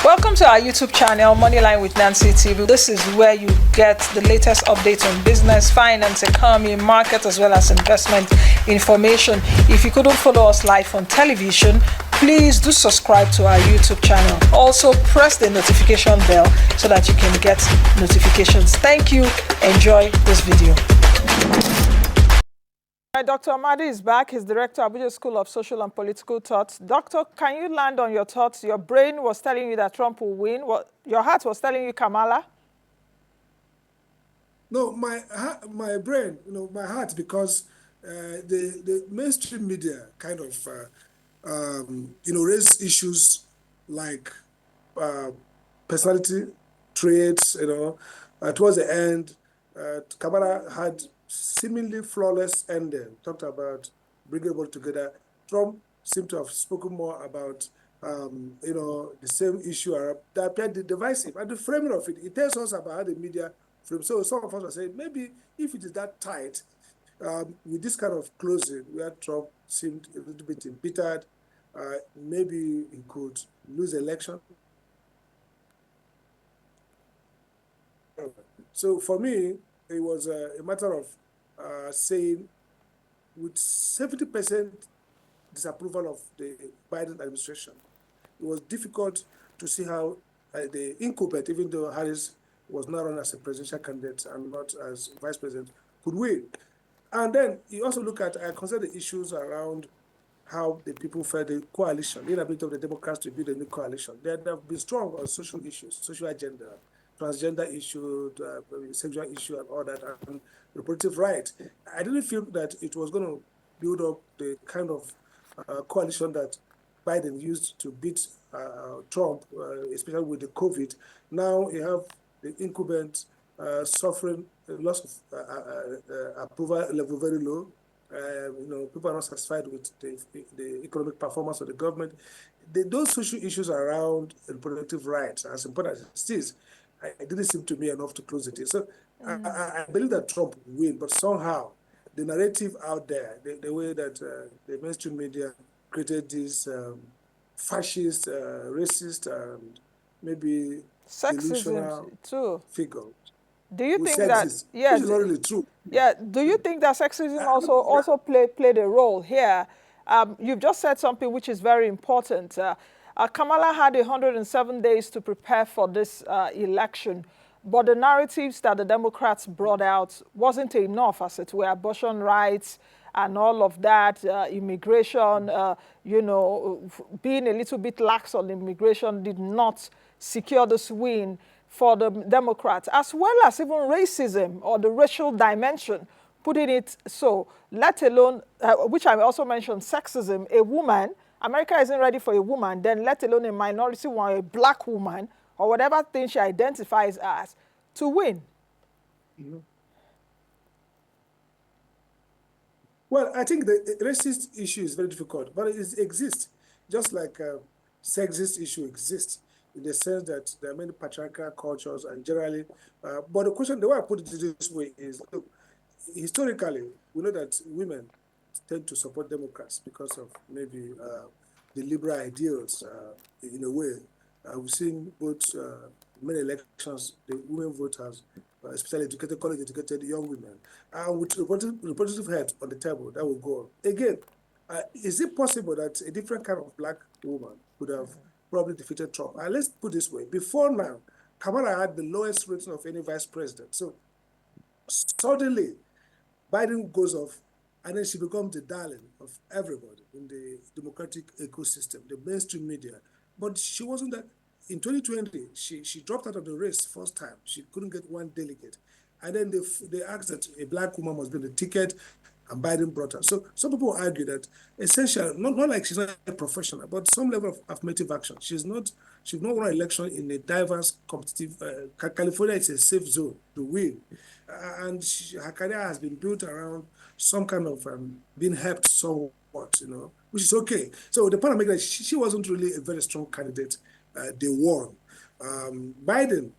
Welcome to our YouTube channel, Moneyline with Nancy TV. This is where you get the latest updates on business, finance, economy, market, as well as investment information. If you couldn't follow us live on television, please do subscribe to our YouTube channel. Also, press the notification bell so that you can get notifications. Thank you. Enjoy this video. Dr. Amadi is back. He's director of Abuja School of Social and Political Thought. Doctor, can you land on your thoughts? Your brain was telling you that Trump will win. Your heart was telling you Kamala? No, my brain, my heart, because the mainstream media kind of, raise issues like personality traits. Towards the end, Kamala had seemingly flawless ending. Talked about bringing it all together. Trump seemed to have spoken more about, the same issue that appeared divisive. And the framing of it, it tells us about how the media frame. So some of us are saying maybe if it is that tight, with this kind of closing, where Trump seemed a little bit embittered, maybe he could lose the election. So for me, it was a matter of saying, with 70% disapproval of the Biden administration, it was difficult to see how the incumbent, even though Harris was not run as a presidential candidate and not as vice president, could win. And then you also look at, I consider the issues around how the people felt the coalition, the inability of the Democrats to build a new coalition. They have been strong on social issues, social agenda, transgender issue, sexual issue, and all that, and reproductive rights. I didn't feel that it was going to build up the kind of coalition that Biden used to beat Trump, especially with the COVID. Now you have the incumbent suffering a loss of approval level very low. People are not satisfied with the economic performance of the government. Those social issues around reproductive rights, as important as it is, it didn't seem to me enough to close the deal. So I believe that Trump will win, but somehow the narrative out there, the way that the mainstream media created this fascist, racist, and maybe Sexism too. Figure. Do you think that? Yes, which is not really true. Yeah. Do you think that sexism also played a role here? You've just said something which is very important. Kamala had 107 days to prepare for this election, but the narratives that the Democrats brought out wasn't enough, as it were. Abortion rights and all of that, immigration, being a little bit lax on immigration did not secure this win for the Democrats, as well as even racism or the racial dimension, putting it so, let alone, which I also mentioned, sexism, a woman, America isn't ready for a woman, then let alone a minority woman, a black woman, or whatever thing she identifies as, to win. Mm-hmm. Well, I think the racist issue is very difficult, but it exists, just like sexist issue exists, in the sense that there are many patriarchal cultures and generally, but the way I put it this way is, look, historically, we know that women tend to support Democrats because of maybe the liberal ideals in a way. We've seen both many elections, the women voters, especially educated, college-educated young women, with reproductive health on the table, that will go on. Again, is it possible that a different kind of black woman could have probably defeated Trump? Let's put it this way. Before now, Kamala had the lowest rating of any vice president. So suddenly, Biden goes off, and then she becomes the darling of everybody in the democratic ecosystem, the mainstream media. But she wasn't that. In 2020, she dropped out of the race first time. She couldn't get one delegate. And then they asked that a black woman must be on the ticket, and Biden brought her. So some people argue that essentially, not like she's not a professional, but some level of affirmative action. She's not won an election in a diverse, competitive, California is a safe zone to win. And her career has been built around some kind of being helped somewhat, which is okay. So the point I'm making is she wasn't really a very strong candidate. They won. Biden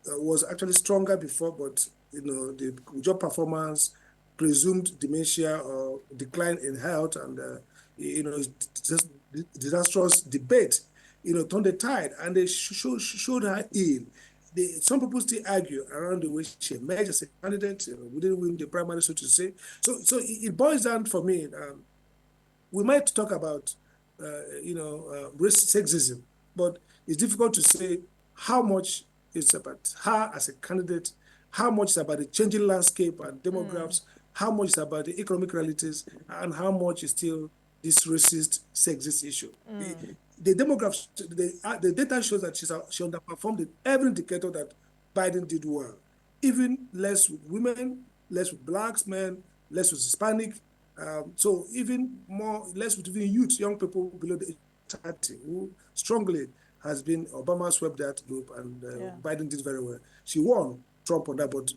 was actually stronger before, but the job performance, presumed dementia or decline in health, and just disastrous debate turned the tide, and they showed her ill. Some people still argue around the way she emerged as a candidate. We didn't win the primary, so to say. So it boils down for me. We might talk about, race sexism, but it's difficult to say how much is about her as a candidate, how much is about the changing landscape and demographics, how much is about the economic realities, and how much is still this racist, sexist issue. The demographics, the data shows that she underperformed in every indicator that Biden did well. Even less with women, less with blacks, men, less with Hispanic, so even less with even youth, young people below the age of 30, who strongly has been Obama swept that group, and Biden did very well. She won Trump on that, but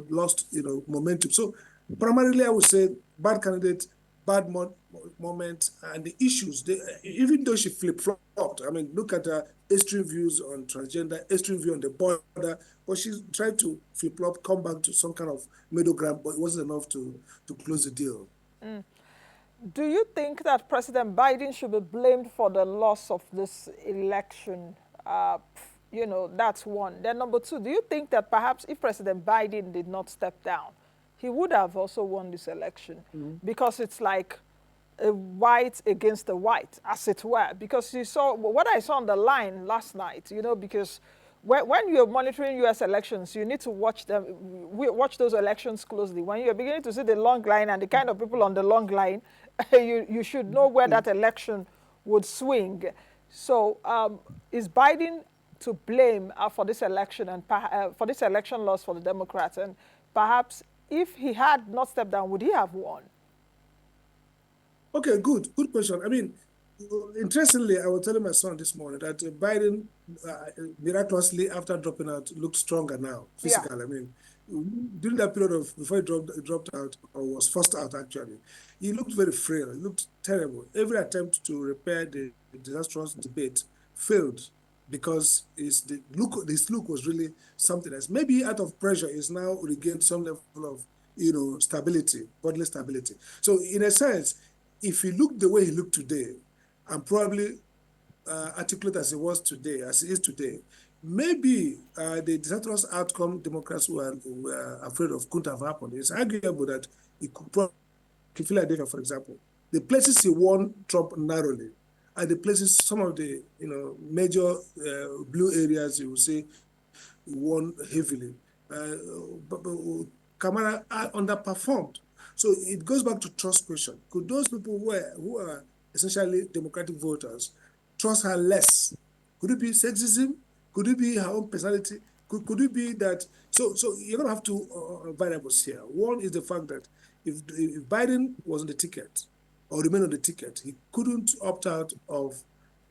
lost momentum. So primarily, I would say bad candidate, bad moment, and the issues. Even though she flip-flopped, I mean, look at her extreme views on transgender, extreme view on the border, but she tried to flip-flop, come back to some kind of middle ground, but it wasn't enough to close the deal. Do you think that President Biden should be blamed for the loss of this election? That's one. Then number two, do you think that perhaps if President Biden did not step down, he would have also won this election? Because it's like a white against a white, as it were. Because you saw what I saw on the line last night, because when you're monitoring U.S. elections, you need to watch those elections closely. When you're beginning to see the long line and the kind of people on the long line, you should know where that election would swing. So is Biden to blame for this election and for this election loss for the Democrats? And perhaps if he had not stepped down, would he have won? Okay, good question. I mean, interestingly, I was telling my son this morning that Biden, miraculously, after dropping out, looked stronger now, physically. Yeah. I mean, during that period of before he dropped out, or was forced out, actually, he looked very frail. He looked terrible. Every attempt to repair the disastrous debate failed because his look was really something else. Maybe out of pressure, he's now regained some level of stability, bodily stability. So in a sense, if he looked the way he looked today, and probably articulate as he is today, maybe the disastrous outcome Democrats were afraid of couldn't have happened. It's arguable that it could probably, in Philadelphia, for example, the places he won Trump narrowly, and the places, some of the major blue areas, you will say, he won heavily. But Kamala underperformed. So it goes back to trust question. Could those people who are essentially Democratic voters trust her less? Could it be sexism? Could it be her own personality? Could it be that? So you're going to have two variables here. One is the fact that if Biden was on the ticket or remained on the ticket, he couldn't opt out of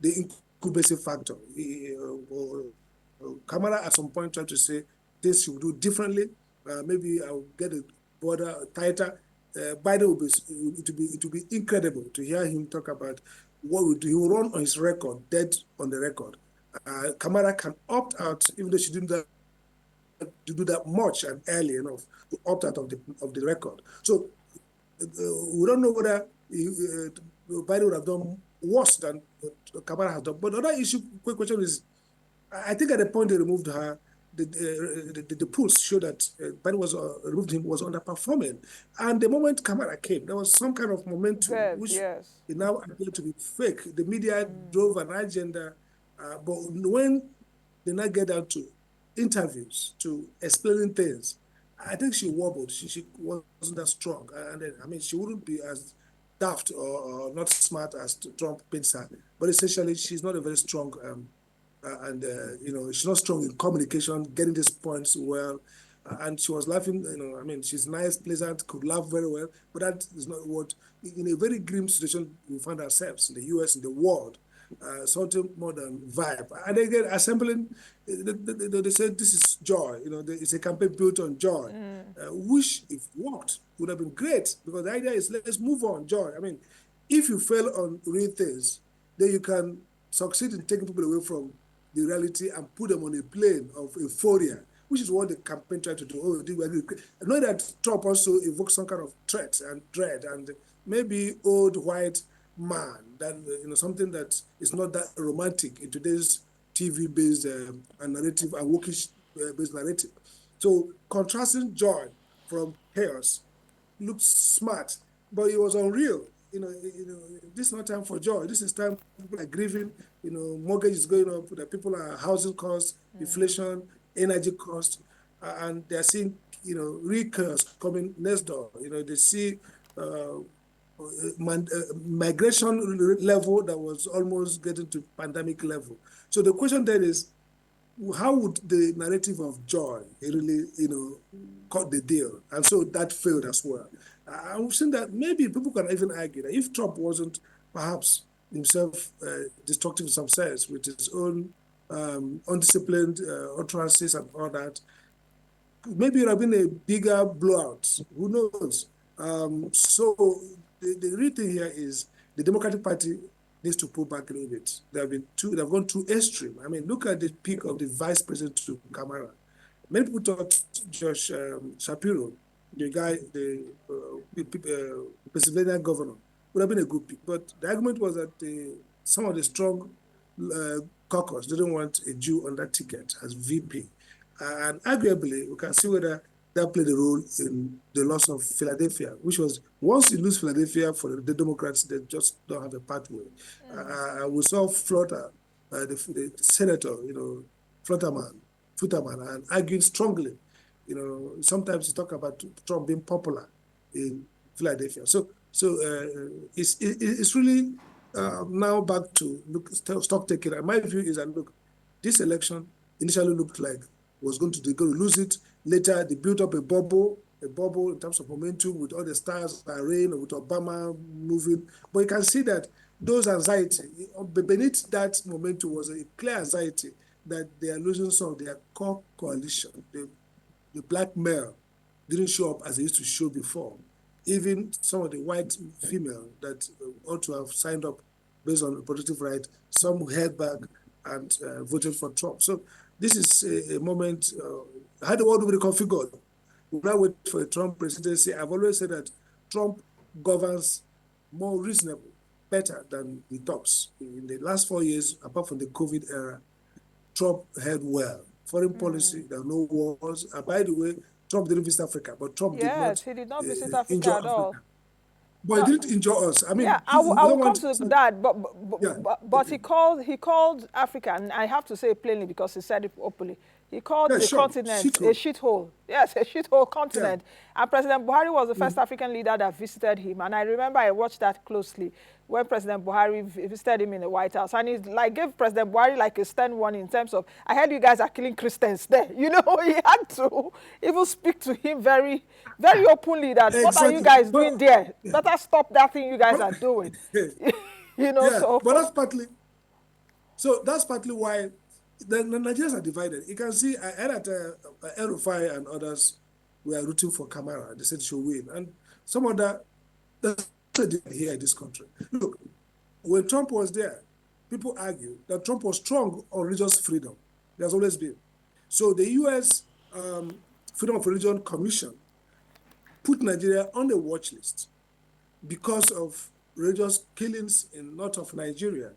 the incumbency factor. Kamala at some point tried to say this she will do differently. Maybe I'll get a border tighter. Biden will be incredible to hear him talk about what would he will run on his record, dead on the record. Kamala can opt out, even though she didn't do that much and early enough to opt out of the record. So we don't know whether Biden would have done worse than what Kamala has done. But another quick question is, I think at the point they removed her, the polls show that Biden removed him, was underperforming. And the moment Kamala came, there was some kind of momentum, which it now appeared to be fake. The media drove an agenda, but when they now get down to interviews, to explaining things, I think she wobbled. She wasn't that strong. And then, I mean, she wouldn't be as daft or not smart as Trump paints her. But essentially, she's not a very strong she's not strong in communication, getting these points well. And she was laughing, I mean, she's nice, pleasant, could laugh very well, but that is not what, in a very grim situation we find ourselves in the US, in the world, something more than vibe. And again, assembling, they said this is joy, it's a campaign built on joy, which, if worked, would have been great, because the idea is let's move on, joy. I mean, if you fail on real things, then you can succeed in taking people away from the reality and put them on a plane of euphoria, which is what the campaign tried to do. I know that Trump also evoked some kind of threat and dread, and maybe old white man, than something that is not that romantic in today's TV-based and narrative and wokish-based narrative. So contrasting joy from chaos looks smart, but it was unreal. This is not time for joy. This is time people are grieving. Mortgage is going up. The people are housing costs, inflation, energy costs, and they're seeing real chaos coming next door. They see migration level that was almost getting to pandemic level. So the question then is, how would the narrative of joy really, cut the deal? And so that failed as well. I'm saying that maybe people can even argue that if Trump wasn't perhaps himself destructive in some sense with his own undisciplined utterances and all that, maybe it would have been a bigger blowout. Who knows? So the real thing here is the Democratic Party needs to pull back a little bit. They've gone too extreme. I mean, look at the peak of the vice president to Kamala. Many people thought Josh Shapiro, the guy, the Pennsylvania governor, would have been a good pick. But the argument was that some of the strong caucus didn't want a Jew on that ticket as VP. And arguably, we can see whether that played a role in the loss of Philadelphia, which was, once you lose Philadelphia for the Democrats, they just don't have a pathway. We saw Flotter, the senator, Futterman, and arguing strongly. Sometimes you talk about Trump being popular in Philadelphia. So it's really now back to stock taking. And my view is that, look, this election initially looked like was going to lose it. Later, they built up a bubble in terms of momentum with all the stars and rain, with Obama moving. But you can see that those anxiety, beneath that momentum was a clear anxiety that they are losing some of their core coalition. The black male didn't show up as they used to show before. Even some of the white female that ought to have signed up based on reproductive right, some held back and voted for Trump. So this is a moment, how the world will be reconfigured. We'll not wait for a Trump presidency. I've always said that Trump governs more reasonable, better than the tops. In the last 4 years, apart from the COVID era, Trump held well. Foreign policy, there are no wars. By the way, Trump didn't visit Africa, but Trump did not Yes, he did not visit Africa injure at all. Africa. But No, he didn't injure us. I yeah, mean, we I will don't come want to to, that, yeah, but okay. he called Africa, and I have to say it plainly because he said it openly. He called Yeah, the sure, continent a shithole. shithole. Yes, a shithole Yeah. continent. And President Buhari was the first Mm. African leader that visited him. And I remember I watched that closely when President Buhari visited him in the White House. And he like gave President Buhari like a stern warning in terms of, I heard you guys are killing Christians there. You know, he had to even speak to him very, very openly that what are you Exactly. guys But doing there? yeah, Better stop that thing you guys but are doing. You know, yeah, so but that's partly why the Nigerians are divided. You can see I heard that El-Rufai and others were rooting for Kamara. They said she'll win, and some other that's here in this country. Look, when Trump was there, people argue that Trump was strong on religious freedom. There's always been. So the U.S. Freedom of Religion Commission put Nigeria on the watch list because of religious killings in north of Nigeria.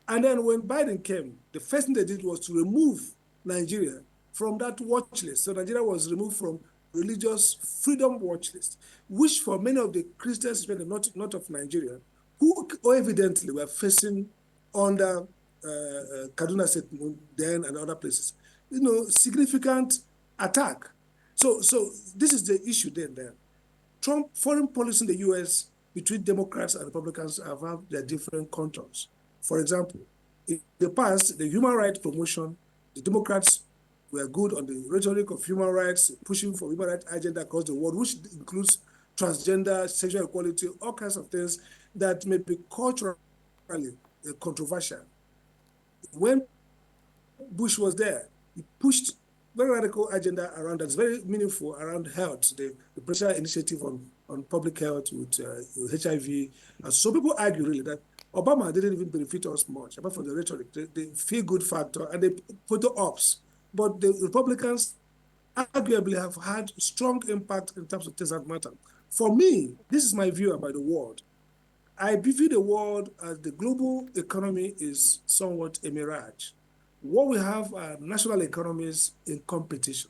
And then when Biden came, the first thing they did was to remove Nigeria from that watch list. So Nigeria was removed from religious freedom watch list, which for many of the Christians in the north of Nigeria, who evidently were facing under Kaduna State then and other places, significant attack. So this is the issue then. Trump foreign policy in the U.S. between Democrats and Republicans have had their different contours. For example, in the past, the human rights promotion, the Democrats were good on the rhetoric of human rights, pushing for human rights agenda across the world, which includes transgender, sexual equality, all kinds of things that may be culturally controversial. When Bush was there, he pushed very radical agenda around that's very meaningful around health, the presidential initiative on public health with HIV. And so people argue really that Obama didn't even benefit us much, apart from the rhetoric, the feel-good factor, and the photo ops. But the Republicans arguably have had strong impact in terms of things that matter. For me, this is my view about the world. I view the world as the global economy is somewhat a mirage. What we have are national economies in competition.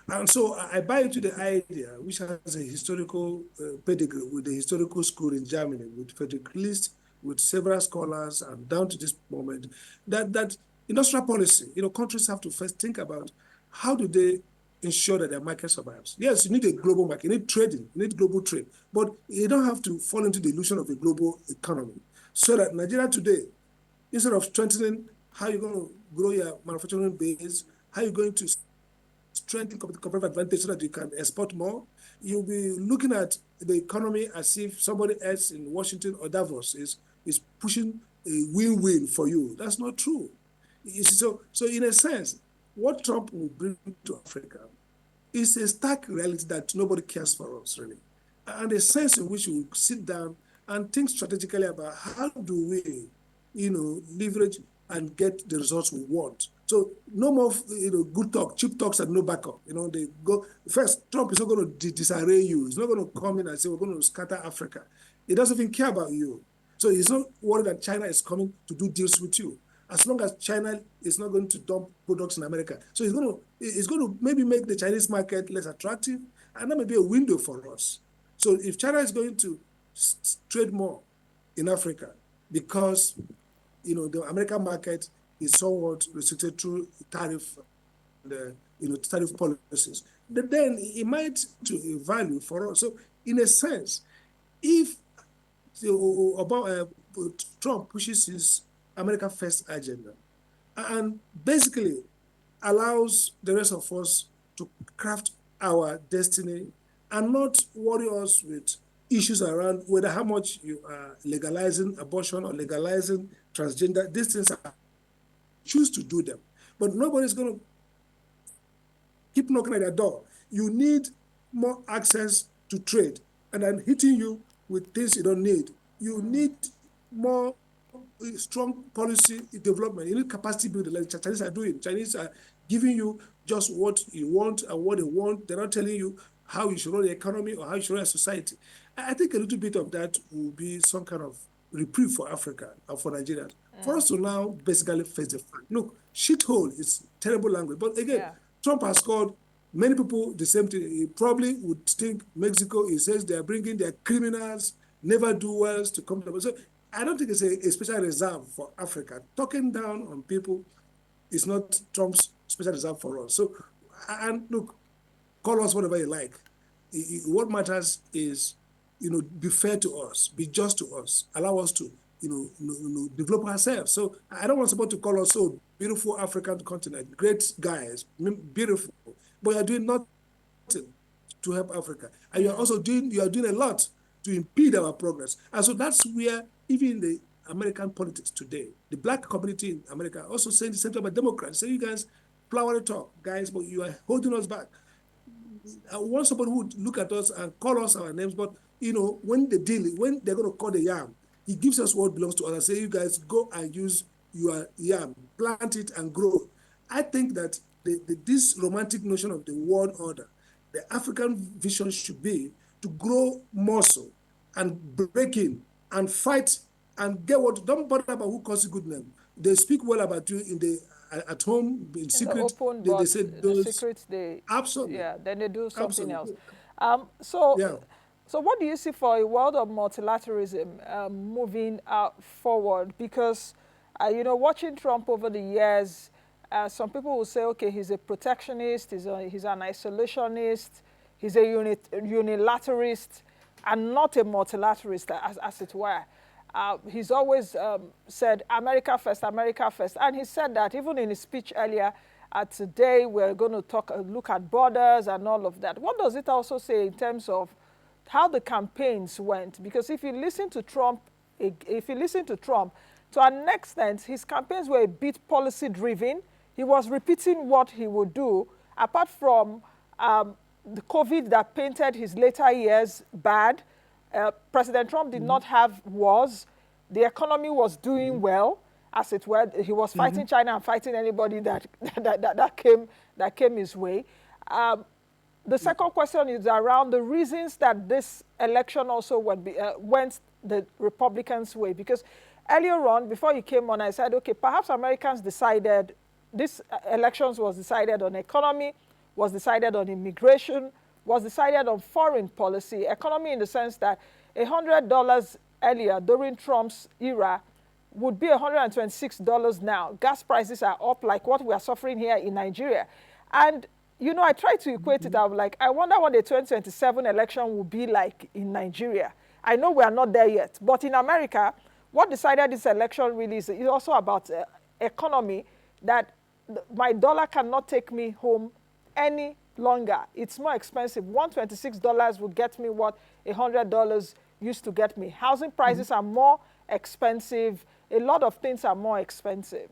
And so I buy into the idea, which has a historical pedigree with the historical school in Germany, with Friedrich List, with several scholars, and down to this moment, that industrial policy, countries have to first think about how do they ensure that their market survives. Yes, you need a global market, you need trading, you need global trade, but you don't have to fall into the illusion of a global economy. So that Nigeria today, instead of strengthening how you're going to grow your manufacturing base, how you're going to strengthen competitive advantage so that you can export more, you'll be looking at the economy as if somebody else in Washington or Davos is pushing a win-win for you. That's not true. So in a sense, what Trump will bring to Africa is a stark reality that nobody cares for us, really. And a sense in which we sit down and think strategically about how do we, leverage and get the results we want. So no more, good talk, cheap talks and no backup. They go first. Trump is not going to disarray you. He's not going to come in and say we're going to scatter Africa. He doesn't even care about you. So he's not worried that China is coming to do deals with you. As long as China is not going to dump products in America. So he's going to maybe make the Chinese market less attractive, and that may be a window for us. So if China is going to trade more in Africa because the American market is somewhat restricted through tariff tariff policies, then it might to a value for us. So in a sense, if Trump pushes his America First agenda and basically allows the rest of us to craft our destiny and not worry us with issues around whether how much you are legalizing abortion or legalizing transgender. These things are choose to do them, but nobody's going to keep knocking at their door. You need more access to trade, and then hitting you with things you don't need. You need more strong policy development. You need capacity building, like the Chinese are doing. Chinese are giving you just what you want and what they want. They're not telling you how you should run the economy or how you should run a society. I think a little bit of that will be some kind of reprieve for Africa and for Nigerians. For us to now basically face the fact. Look, shithole is terrible language. But again, Trump has called many people the same thing. He probably would think Mexico, he says they are bringing their criminals, never do wells to come to. So I don't think it's a special reserve for Africa. Talking down on people is not Trump's special reserve for us. So, and look, call us whatever you like. What matters is, be fair to us, be just to us, allow us to, develop ourselves. So I don't want somebody to call us so beautiful African continent, great guys, beautiful, but you're doing nothing to help Africa. And you are doing a lot to impede our progress. And so that's where even the American politics today, the black community in America also saying the same thing about Democrats. Say, you guys, flower talk, guys, but you are holding us back. I want somebody who would look at us and call us our names, but when they're going to call the yam, he gives us what belongs to us and say, you guys go and use your yam, plant it and grow. I think that this romantic notion of the world order, the African vision should be to grow muscle and break in and fight and get what. Don't bother about who calls you good name. They speak well about you at home in secret. The open, they but say the secrets they absolutely. yeah, then they do something else. Absolutely. So what do you see for a world of multilateralism moving forward? Because watching Trump over the years, some people will say, okay, he's a protectionist, he's an isolationist, he's a unilateralist, and not a multilateralist, as it were. He's always said America first, and he said that even in his speech earlier. Today we're going to look at borders and all of that. What does it also say in terms of how the campaigns went? Because if you listen to Trump, to an extent, his campaigns were a bit policy driven. He was repeating what he would do, apart from the COVID that painted his later years bad. President Trump did not have wars. The economy was doing well, as it were. He was fighting China and fighting anybody that came his way. The second question is around the reasons that this election also went the Republicans' way. Because earlier on, before you came on, I said, okay, perhaps Americans decided, this elections was decided on economy, was decided on immigration, was decided on foreign policy. Economy in the sense that $100 earlier during Trump's era would be $126 now. Gas prices are up like what we are suffering here in Nigeria. And, you know, I try to equate it out like, I wonder what the 2027 election will be like in Nigeria. I know we are not there yet, but in America, what decided this election really is also about economy, that my dollar cannot take me home any longer. It's more expensive. $126 will get me what $100 used to get me. Housing prices are more expensive. A lot of things are more expensive.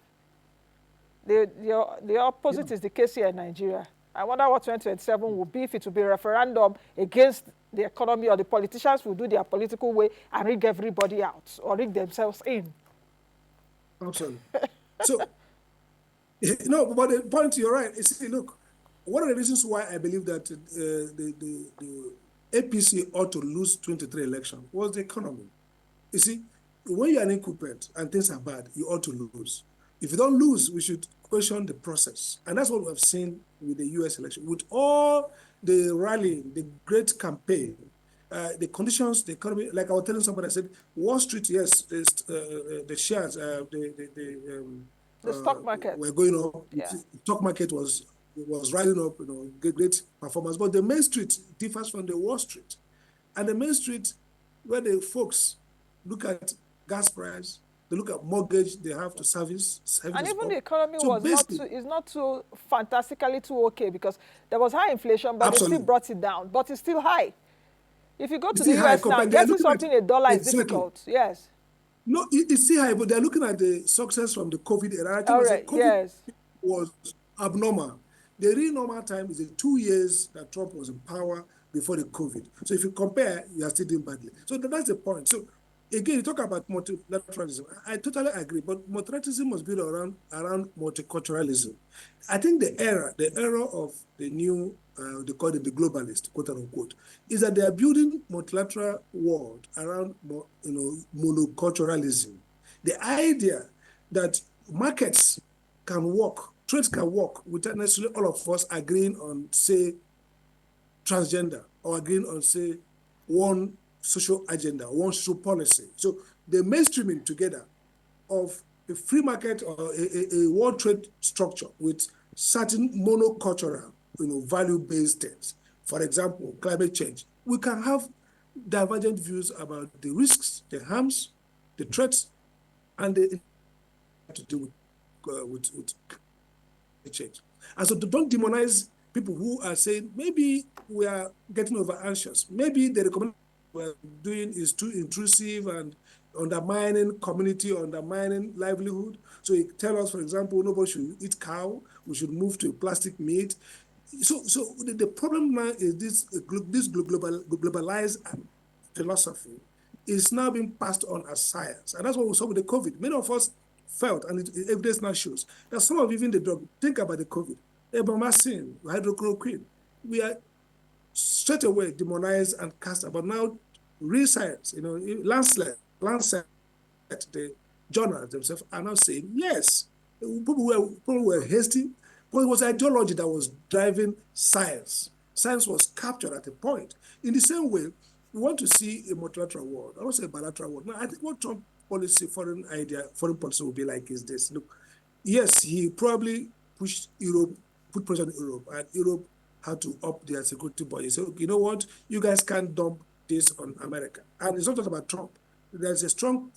The opposite is the case here in Nigeria. I wonder what 2027 will be, if it will be a referendum against the economy, or the politicians will do their political way and rig everybody out or rig themselves in. Absolutely. So, no, but the point, you're right. See, look, one of the reasons why I believe that the APC ought to lose 23 election was the economy. You see, when you're an incumbent and things are bad, you ought to lose. If you don't lose, we should question the process. And that's what we have seen with the US election. With all the rallying, the great campaign, the conditions, the economy, like I was telling somebody, I said, Wall Street, yes, the shares, the stock market were going up. Yeah. The stock market was rising up, you know, great performance. But the Main Street differs from the Wall Street. And the Main Street, where the folks look at gas price, they look at mortgage they have to service. And even the economy was not too fantastically too okay, because there was high inflation, but absolutely. they still brought it down. But it's still high. If you go to It's the still high US now, compared- they are getting looking at- something $1 is Exactly. difficult. Yes. No, it's still high, but they're looking at the success from the COVID era. I think All I said right. COVID Yes. was abnormal. The real normal time is the 2 years that Trump was in power before the COVID. So if you compare, you are still doing badly. So that's the point. So again, you talk about multilateralism. I totally agree, but multilateralism must be around multiculturalism. I think the era of the new, they call it the globalist, quote unquote, is that they are building multilateral world around, monoculturalism. The idea that markets can work, trades can work without necessarily all of us agreeing on, say, transgender, or agreeing on, say, one social agenda, one social policy. So the mainstreaming together of a free market or a world trade structure with certain monocultural, value-based things. For example, climate change. We can have divergent views about the risks, the harms, the threats, and the to do with change. And so don't demonize people who are saying, maybe we are getting over anxious. Maybe the recommendation we're doing is too intrusive and undermining community, undermining livelihood. So it tells us, for example, nobody should eat cow. We should move to plastic meat. So the problem now is this globalized philosophy is now being passed on as science. And that's what we saw with the COVID. Many of us felt, and the evidence now shows, that some of even the drug, think about the COVID, ebomycin, hydrochloroquine, we are straight away demonized and cast about. Now, real science, Lancet, the journals themselves are now saying, yes, people were hasty, but it was ideology that was driving science. Science was captured at a point. In the same way, we want to see a multilateral world. I don't say a bilateral world. Now, I think what Trump policy, foreign policy will be like is this. Look, yes, he probably pushed Europe, put pressure on Europe, and Europe had to up their security budget. So, you know what? You guys can't dump this on America. And it's not just about Trump. There's a strong,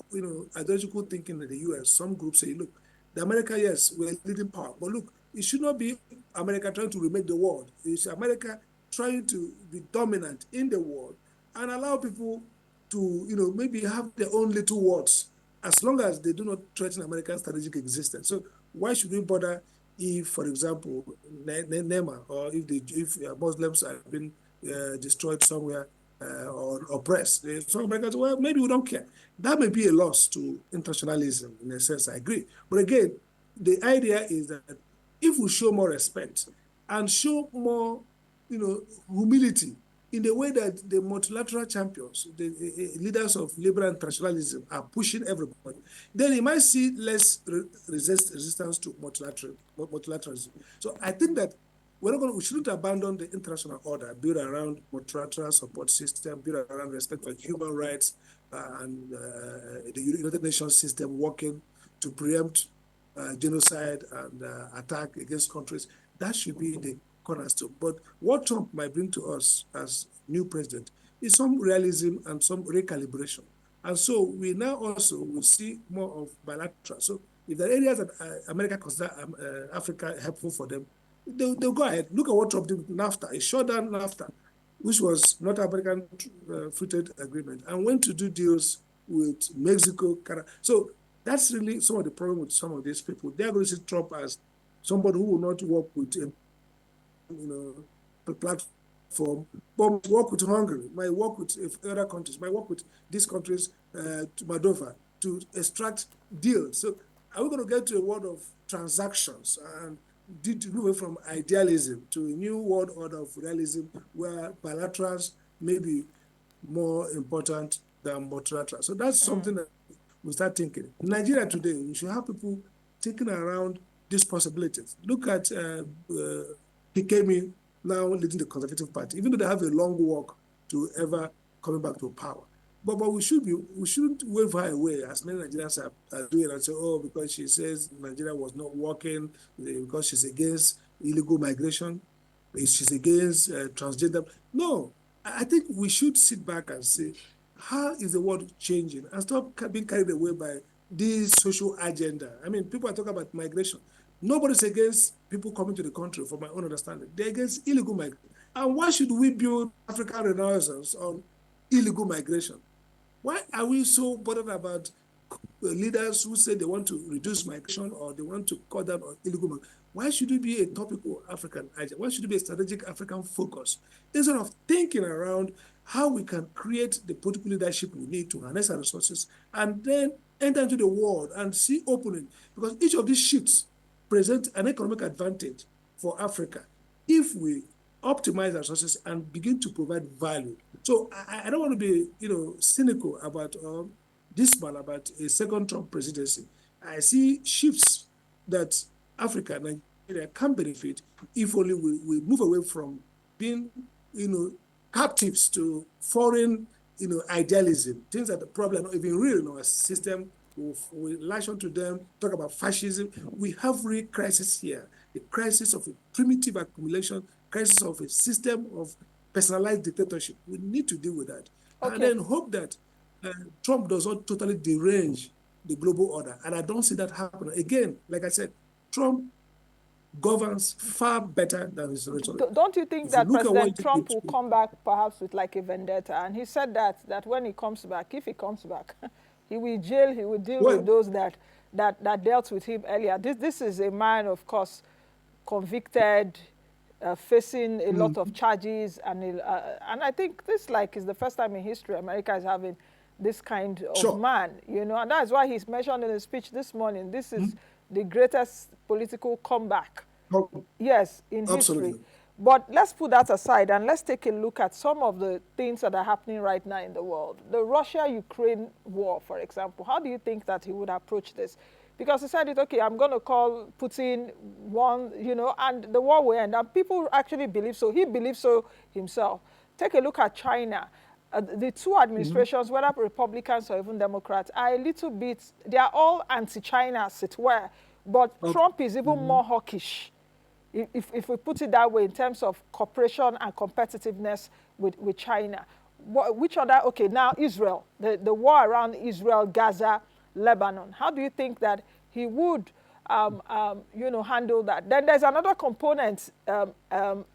ideological thinking in the US. Some groups say, look, the America, yes, we're leading power. But look, it should not be America trying to remake the world. It's America trying to be dominant in the world and allow people to, maybe have their own little words, as long as they do not threaten American strategic existence. So why should we bother if, for example, Nema, or if Muslims have been destroyed somewhere or oppressed? Some Americans, well, maybe we don't care. That may be a loss to internationalism, in a sense, I agree. But again, the idea is that if we show more respect and show more, humility in the way that the multilateral champions, the leaders of liberal internationalism are pushing everybody, then you might see less resistance to multilateralism. So I think that we shouldn't abandon the international order built around multilateral support system, built around respect for human rights, and the United Nations system working to preempt genocide and attack against countries. That should be the cornerstone. But what Trump might bring to us as new president is some realism and some recalibration. And so we now also will see more of bilateral. So if there are areas that America consider Africa helpful for them, they'll go ahead. Look at what Trump did with NAFTA. He shut down NAFTA, which was not American free trade agreement, and went to do deals with Mexico, Canada. So that's really some of the problem with some of these people. They're going to see Trump as somebody who will not work with a platform, but work with Hungary, might work with other countries, might work with these countries, to Moldova, to extract deals. So are we going to get to a world of transactions and move away from idealism to a new world order of realism where bilaterals may be more important than multilateral? So that's something that we start thinking. In Nigeria today, we should have people thinking around these possibilities. Look at Hikemi now leading the Conservative Party, even though they have a long walk to ever coming back to power. But we shouldn't wave her away, as many Nigerians are doing, and say, oh, because she says Nigeria was not working, because she's against illegal migration, she's against transgender. No, I think we should sit back and say, how is the world changing? And stop being carried away by this social agenda. I mean, people are talking about migration. Nobody's against people coming to the country, from my own understanding. They're against illegal migration. And why should we build African renaissance on illegal migration? Why are we so bothered about leaders who say they want to reduce migration or they want to cut down on illegal migration? Why should it be a topical African agenda? Why should it be a strategic African focus? Instead of thinking around how we can create the political leadership we need to harness our resources and then enter into the world and see opening. Because each of these shifts present an economic advantage for Africa if we optimize our resources and begin to provide value. So I don't want to be, cynical about dismal about a second Trump presidency. I see shifts that Africa and Nigeria can benefit if only we move away from being, captives to foreign, idealism, things that probably are not even real in our system. We latch onto them, talk about fascism. We have real crisis here. The crisis of a primitive accumulation, crisis of a system of personalized dictatorship. We need to deal with that. Okay. And then hope that Trump does not totally derange the global order. And I don't see that happen. Again, like I said, Trump governs far better than his rhetoric. Don't you think that President Trump will come back perhaps with like a vendetta? And he said that when he comes back, if he comes back, he will jail, he will deal with those that dealt with him earlier. This is a man, of course, convicted, facing a lot of charges. And I think this is the first time in history America is having this kind of man, and that's why he's mentioned in his speech this morning. This is the greatest political comeback, yes, in history. But let's put that aside and let's take a look at some of the things that are happening right now in the world. The Russia-Ukraine war, for example. How do you think that he would approach this? Because he said, okay, I'm going to call Putin one, and the war will end. And people actually believe so. He believes so himself. Take a look at China. The two administrations, whether Republicans or even Democrats, are a little bit, they are all anti-China, as it were. But Trump is even more hawkish, if we put it that way, in terms of cooperation and competitiveness with China. Which other, okay, now Israel, the war around Israel, Gaza, Lebanon. How do you think that he would, handle that? Then there's another component,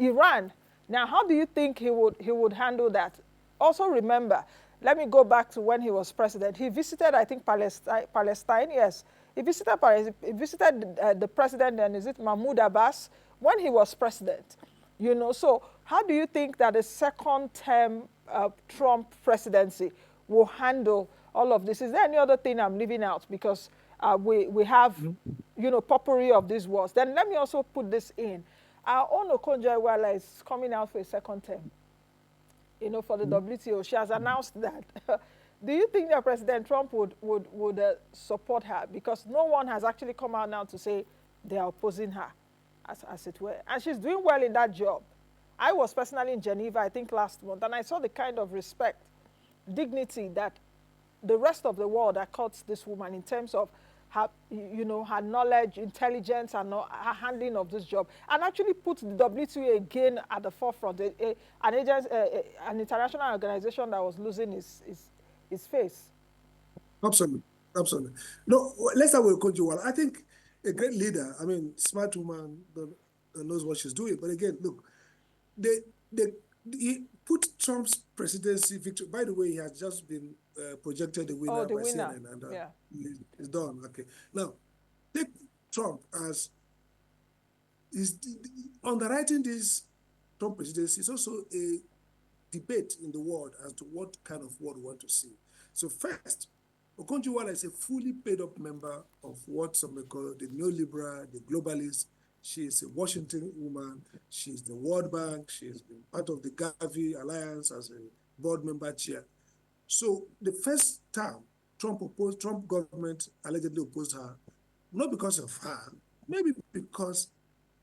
Iran. Now, how do you think he would handle that? Also remember, let me go back to when he was president. He visited, I think, Palestine, yes. He visited the president then, is it Mahmoud Abbas, when he was president. So how do you think that a second term Trump presidency will handle all of this? Is there any other thing I'm leaving out? Because we have, potpourri of these wars. Then let me also put this in. Our own Okonjo-Iweala is coming out for a second term. for the WTO. She has announced that. Do you think that President Trump would support her? Because no one has actually come out now to say they are opposing her, as it were. And she's doing well in that job. I was personally in Geneva, I think last month, and I saw the kind of respect, dignity that the rest of the world accords this woman in terms of her, her knowledge, intelligence, and her handling of this job, and actually put the WTO again at the forefront, an international organization that was losing its face. Absolutely. Absolutely. No, let's start with Konjuwala. I think a great leader, I mean, smart woman that knows what she's doing. But again, look, they, they, he put Trump's presidency victory. By the way, he has just been projected the Oh, winner the by winner. CNN, and Yeah. it's done. Okay. Now, take Trump as is underwriting this Trump presidency is also a debate in the world as to what kind of world we want to see. So first, Okonjo-Iweala is a fully paid up member of what some may call the neoliberal, the globalist. She is a Washington woman. She's the World Bank. She's been part of the Gavi Alliance as a board member chair. So the first time Trump government allegedly opposed her, not because of her, maybe because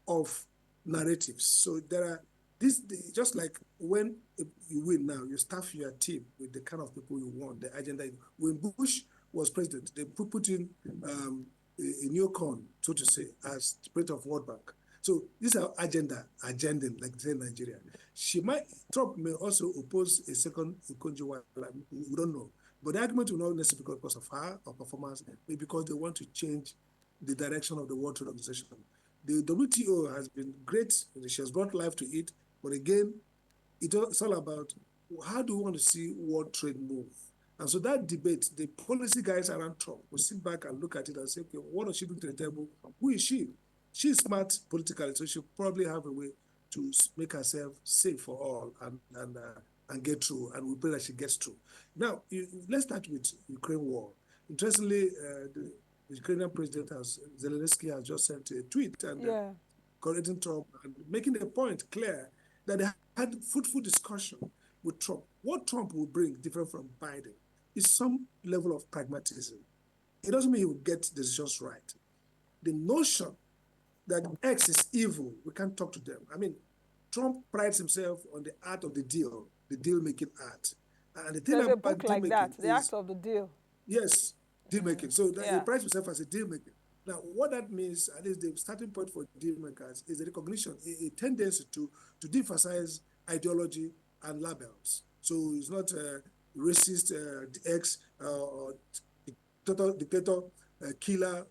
of narratives. So there are this just like when you win now, you staff your team with the kind of people you want, the agenda. When Bush was president, they put in a neocon, so to say, as president of World Bank. So this is our agending, like they say in Nigeria. Trump may also oppose a second Okonjo-Iweala. We don't know. But the argument will not necessarily because of her or performance, maybe because they want to change the direction of the World Trade Organization. The WTO has been great. She has brought life to it. But again, it's all about how do we want to see world trade move? And so that debate, the policy guys around Trump will sit back and look at it and say, okay, what does she bring to the table? Who is she? She's smart politically, so she'll probably have a way to make herself safe for all and get through. And we pray that she gets through. Now, let's start with Ukraine war. Interestingly, the Ukrainian president Zelensky has just sent a tweet and correcting Trump and making the point clear that they had fruitful discussion with Trump. What Trump will bring, different from Biden, is some level of pragmatism. It doesn't mean he will get decisions right. The notion that X is evil, we can't talk to them. I mean, Trump prides himself on the art of the deal-making art. And the thing There's a about book like deal-making that, The is, Act of the Deal. yes, deal-making. So he Yeah. prides himself as a deal-maker. Now, what that means, at least the starting point for deal makers, is the recognition, a tendency to de-emphasize ideology and labels. So it's not racist, X, or dictator, killer,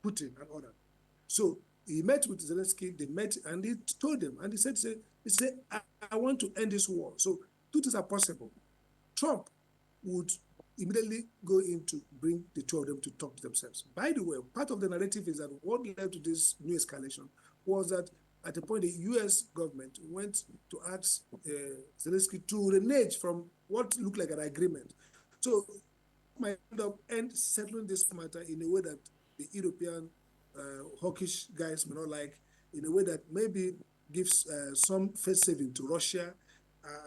Putin, and all that. So he met with Zelensky, they met, and he told them, and he said, I want to end this war. So two things are possible. Trump would immediately go in to bring the two of them to talk to themselves. By the way, part of the narrative is that what led to this new escalation was that at a point the US government went to ask Zelensky to renege from what looked like an agreement. So might end up settling this matter in a way that the European hawkish guys may not like, in a way that maybe gives some face saving to Russia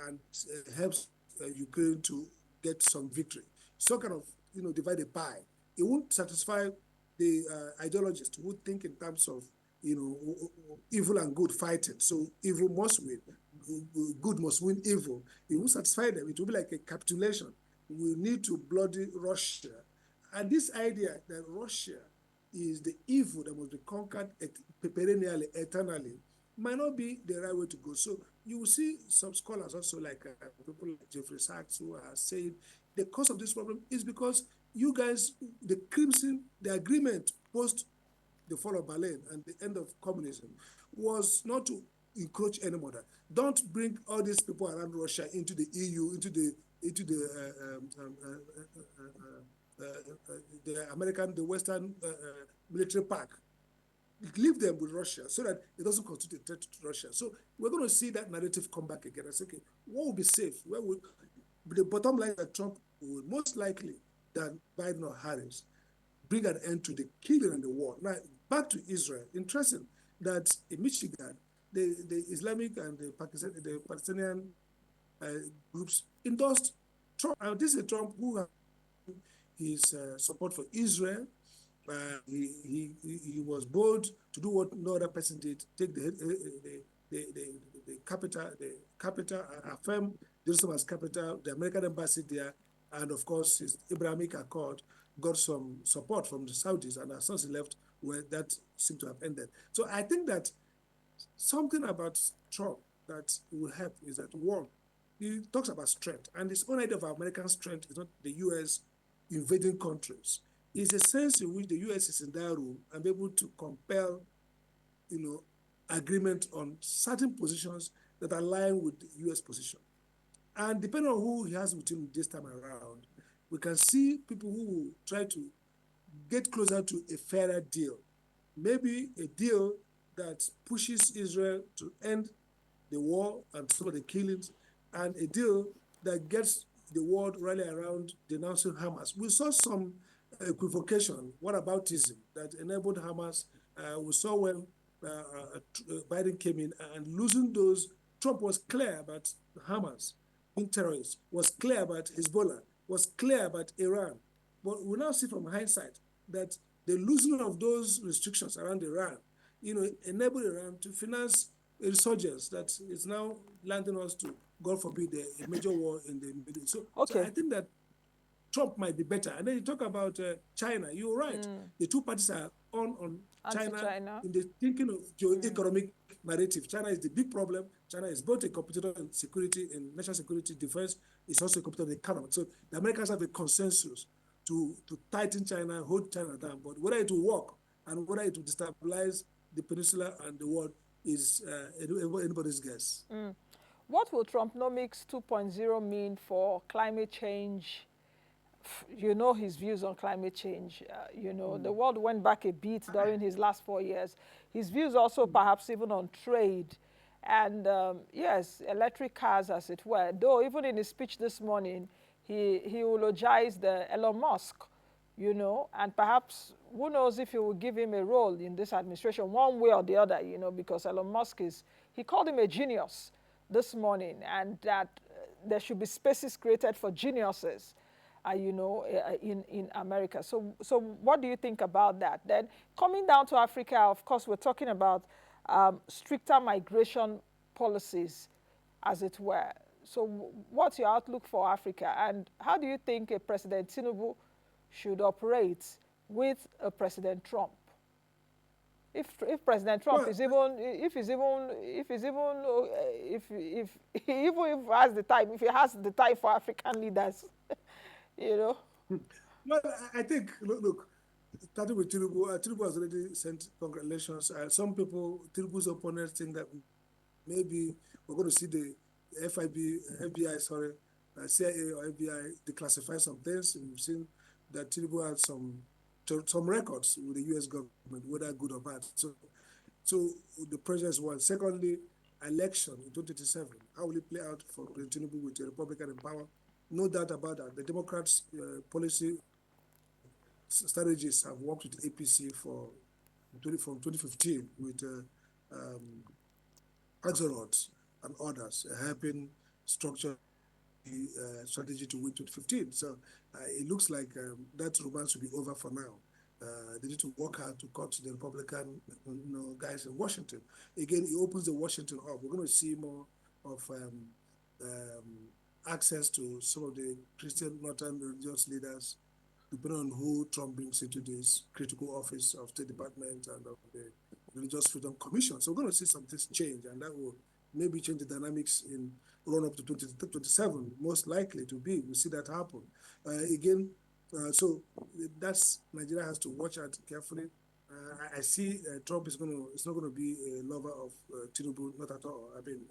and helps Ukraine to get some victory. So kind of, divide the pie. It won't satisfy the ideologists who think in terms of, evil and good fighting. So evil must win, good must win evil. It won't satisfy them. It will be like a capitulation. We need to bloody Russia. And this idea that Russia is the evil that must be conquered perennially, eternally, might not be the right way to go. So you will see some scholars also, like people like Jeffrey Sachs, who are saying the cause of this problem is because you guys, the agreement post the fall of Berlin and the end of communism was not to encroach anymore. Don't bring all these people around Russia into the EU, into the American, the Western military park. Leave them with Russia so that it doesn't constitute a threat to Russia. So we're going to see that narrative come back again. I say, okay, what will be safe? The bottom line that Trump will most likely than Biden or Harris bring an end to the killing and the war. Now, back to Israel. Interesting that in Michigan, the Islamic and the Palestinian groups endorsed Trump. And this is Trump who has his support for Israel. He was bold to do what no other person did. Take the capital, affirm Jerusalem as capital, the American embassy there, and of course his Abrahamic Accord got some support from the Saudis, and as soon as he left, where that seemed to have ended. So I think that something about Trump that will help is that one, he talks about strength, and his own idea of American strength is not the U.S. invading countries. It's a sense in which the U.S. is in that room and be able to compel, you know, agreement on certain positions that align with the U.S. position. And depending on who he has with him this time around, we can see people who will try to get closer to a fairer deal. Maybe a deal that pushes Israel to end the war and some of the killings, and a deal that gets the world rally around denouncing Hamas. We saw some equivocation, whataboutism, that enabled Hamas. We saw when Biden came in and losing those, Trump was clear about Hamas being terrorists, was clear about Hezbollah, was clear about Iran. But we now see from hindsight that the loosening of those restrictions around Iran, enabled Iran to finance a resurgence that is now landing us to, God forbid, a major war in the Middle East. So I Okay. think that Trump might be better. And then you talk about China. You're right. The two parties are on China Anti-China. in the thinking of geo-economic narrative. China is the big problem. China is both a competitor in security, in national security, defense. It's also a competitor in the economy. So the Americans have a consensus to tighten China, hold China down. But whether it will work and whether it will destabilize the peninsula and the world is anybody's guess. What will Trumpnomics 2.0 mean for climate change? You know his views on climate change. The world went back a bit during his last 4 years. His views also perhaps even on trade. And yes, electric cars, as it were. Though even in his speech this morning, he eulogized Elon Musk, and perhaps who knows if he will give him a role in this administration one way or the other, because Elon Musk he called him a genius this morning, and that there should be spaces created for geniuses, in America. So what do you think about that? Then coming down to Africa, of course, we're talking about stricter migration policies, as it were. So what's your outlook for Africa, and how do you think a President Tinubu should operate with a President Trump? If President Trump Well, is even if he's even if he's even if even if he has the time, if he has the time for African leaders, you know. well, I think, look, starting with Tinubu, Tinubu has already sent congratulations. Some people, Tinubu's opponents, think that maybe we're going to see the FBI, sorry, CIA or FBI declassify some things. And we've seen that Tinubu had some records with the U.S. government, whether good or bad. So the pressure is one. Secondly, election in 2027. How will it play out for Tinubu with the Republican in power? No doubt about that. The Democrats' policy strategies have worked with APC from 2015 with um, Axelrod and others, helping structure the strategy to win 2015. So it looks like that romance will be over for now. They need to work hard to cut the Republican guys in Washington. Again, it opens the Washington up. We're going to see more of access to some of the Christian northern religious leaders, depending on who Trump brings into this critical office of State Department and of the Religious Freedom Commission. So we're going to see some things change, and that will maybe change the dynamics in run up to 2027, most likely to be. We see that happen. Again, so that's Nigeria has to watch out carefully. I see Trump is not going to be a lover of Tinubu, not at all. I mean,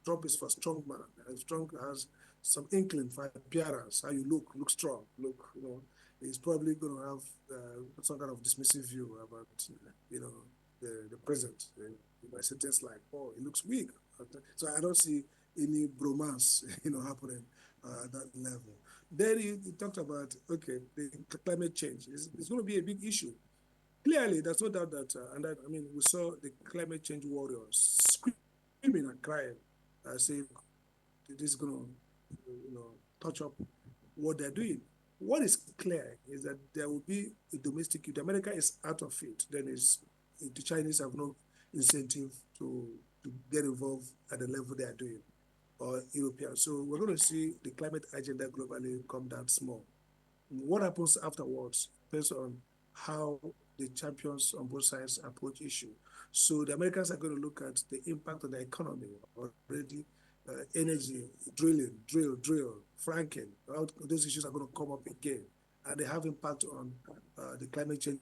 Trump is for strong man. And Trump has some inkling for appearance, how you look strong, he's probably going to have some kind of dismissive view about, the president. You might say things like, "Oh, he looks weak." So I don't see any bromance, happening at that level. Then he talked about, okay, the climate change. It's going to be a big issue. clearly, there's no doubt that, and that, I mean, we saw the climate change warriors screaming and crying, saying this is going to, touch up what they're doing. What is clear is that there will be a domestic. If America is out of it, then the Chinese have no incentive to get involved at the level they are doing, or European. So we're going to see the climate agenda globally come down small. What happens afterwards depends on how the champions on both sides approach issue. So the Americans are going to look at the impact on the economy already, energy, drill, franking. Those issues are going to come up again, and they have impact on the climate change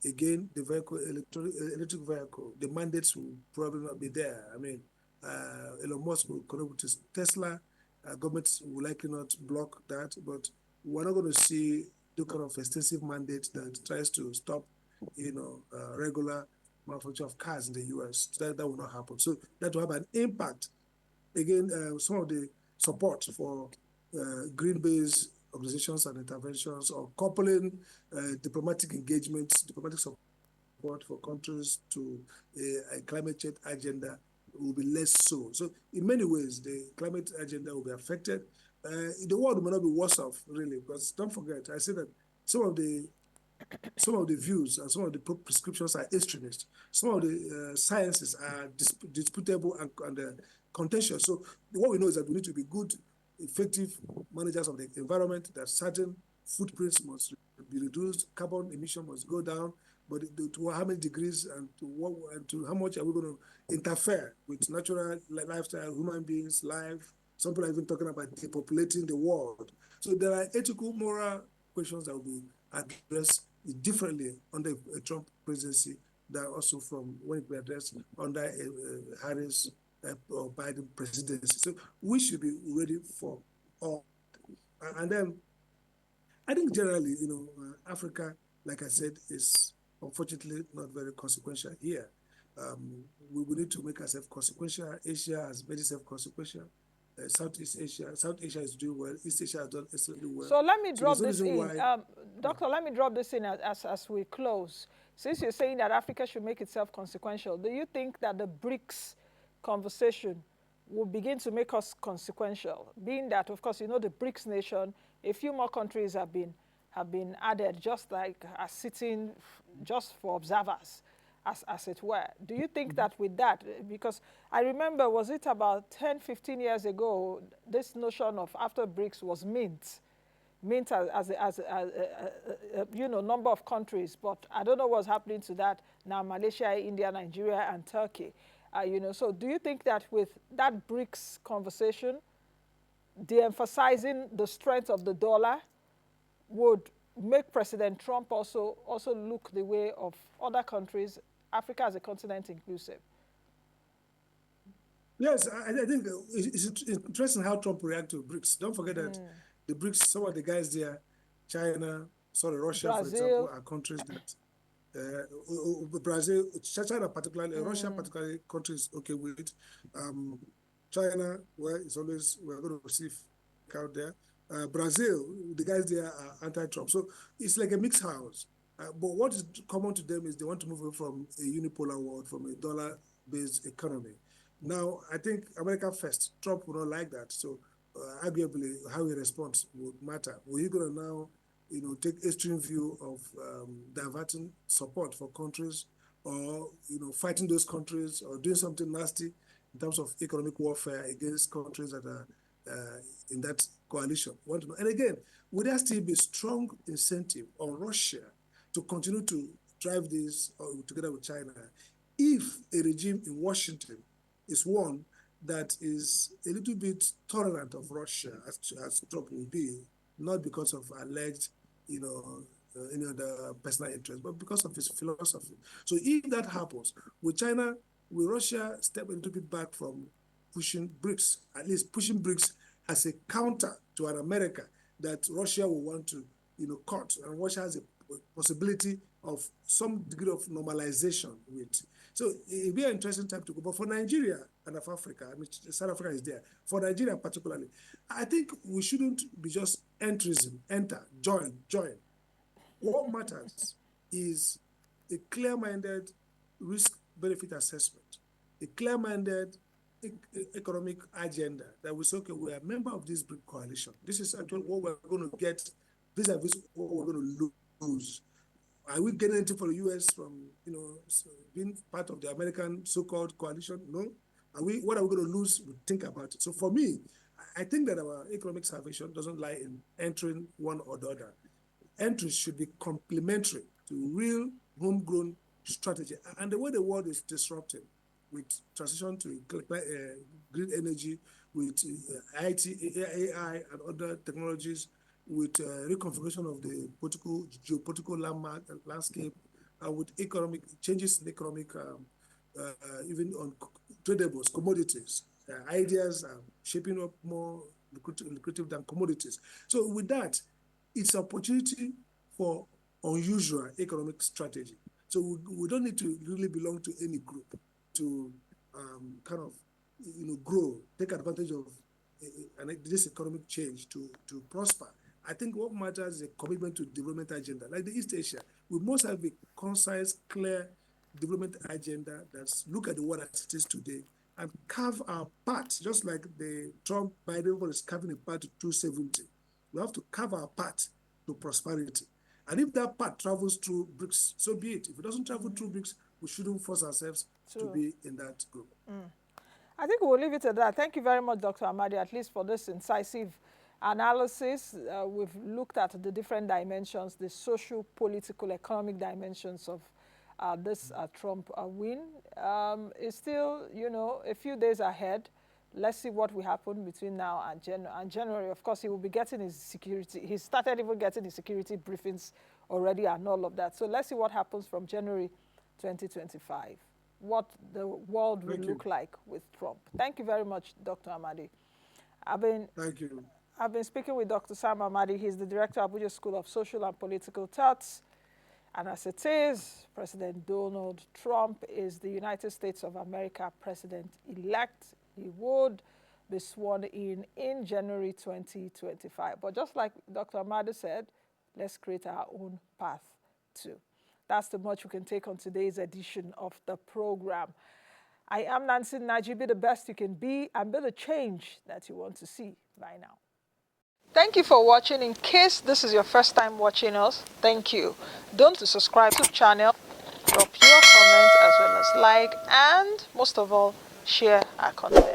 again, the electric vehicle, the mandates will probably not be there. I mean, Elon Musk will connect with Tesla. Governments will likely not block that, but we're not going to see the kind of extensive mandate that tries to stop, regular manufacture of cars in the US. That will not happen. So that will have an impact. Again, some of the support for green-based organizations and interventions, or coupling diplomatic engagements, diplomatic support for countries to a climate change agenda will be less so. So in many ways, the climate agenda will be affected. The world may not be worse off, really, because don't forget, I say that some of the views and some of the prescriptions are extremist. Some of the sciences are disputable and contentious. So what we know is that we need to be good, effective managers of the environment, that certain footprints must be reduced, carbon emission must go down, but to how many degrees and to how much are we going to interfere with natural lifestyle, human beings' life? Some people are even talking about depopulating the world. So there are ethical, moral questions that will be addressed differently under a Trump presidency than also from when it was addressed under a Harris or Biden presidency. So we should be ready for all. And then I think generally, Africa, like I said, is unfortunately not very consequential here. We need to make ourselves consequential. Asia has made itself consequential. South Asia is doing well. East Asia has done extremely well. So let me So there's drop no this reason in. why. Doctor, let me drop this in as we close. Since you're saying that Africa should make itself consequential, do you think that the BRICS conversation will begin to make us consequential? Being that, of course, the BRICS nation, a few more countries have been added, just like as sitting just for observers, as it were. Do you think that with that, because I remember, was it about 10, 15 years ago, this notion of after BRICS was mint as number of countries, but I don't know what's happening to that now. Malaysia, India, Nigeria, and Turkey. So do you think that with that BRICS conversation, de-emphasizing the strength of the dollar would make President Trump also look the way of other countries, Africa as a continent inclusive? Yes, I think it's interesting how Trump reacted to BRICS. Don't forget that the BRICS, some of the guys there, China, Russia, for example, Brazil. are countries that Brazil, China particularly, Russia particularly, countries okay with it. China, well, it's always, we're going to see out there. Brazil, the guys there are anti-Trump. So it's like a mixed house. But what is common to them is they want to move away from a unipolar world, from a dollar-based economy. Now, I think America first. Trump would not like that. So arguably, how he responds would matter. Will he going to now take extreme view of diverting support for countries, or fighting those countries, or doing something nasty in terms of economic warfare against countries that are in that coalition? Want to know? And again, would there still be strong incentive on Russia to continue to drive this together with China if a regime in Washington is one that is a little bit tolerant of Russia, as Trump will be, not because of alleged any other personal interest, but because of his philosophy. So if that happens, will Russia step a little bit back from pushing BRICS, at least pushing BRICS as a counter to an America that Russia will want to, cut, and Russia has a possibility of some degree of normalization with. So it'll be an interesting time to go. But for Nigeria and of Africa, I mean, South Africa is there. For Nigeria particularly, I think we shouldn't be just entrism, enter, join. What matters is a clear-minded risk-benefit assessment, a clear-minded economic agenda that we say, okay, we are a member of this BRIC coalition. This is actually what we're going to get vis-a-vis what we're going to lose. Are we getting anything for the U.S. from, being part of the American so-called coalition? No. What are we going to lose? We think about it. So for me, I think that our economic salvation doesn't lie in entering one or the other. Entries should be complementary to real homegrown strategy. And the way the world is disrupting with transition to green energy, with IT, AI, and other technologies, with reconfiguration of the geopolitical landscape, and with economic changes in economic, even on tradables, commodities, ideas are shaping up more lucrative than commodities. So with that, it's an opportunity for unusual economic strategy. So we don't need to really belong to any group to kind of grow, take advantage of this economic change to prosper. I think what matters is a commitment to development agenda. Like the East Asia, we must have a concise, clear development agenda that's look at the world as it is today and carve our path, just like the Trump-Biden is carving a path to 270. We have to carve our path to prosperity. And if that path travels through BRICS, so be it. If it doesn't travel through BRICS, we shouldn't force ourselves to be in that group. I think we'll leave it at that. Thank you very much, Dr. Amadi, at least for this incisive analysis. We've looked at the different dimensions, the social, political, economic dimensions of this Trump win. It's still, a few days ahead. Let's see what will happen between now and January. Of course, he will be getting his security. He started even getting his security briefings already and all of that. So let's see what happens from January 2025, what the world will look like with Trump. Thank you very much, Dr. Amadi. Thank you. I've been speaking with Dr. Sam Amadi. He's the director of Abuja School of Social and Political Thoughts. And as it is, President Donald Trump is the United States of America president-elect. He would be sworn in January 2025. But just like Dr. Amadi said, let's create our own path too. That's the much we can take on today's edition of the program. I am Nancy Naji. Be the best you can be and be the change that you want to see. Bye now. Thank you for watching. In case this is your first time watching us, thank you. Don't subscribe to the channel, drop your comments as well as like, and most of all, share our content.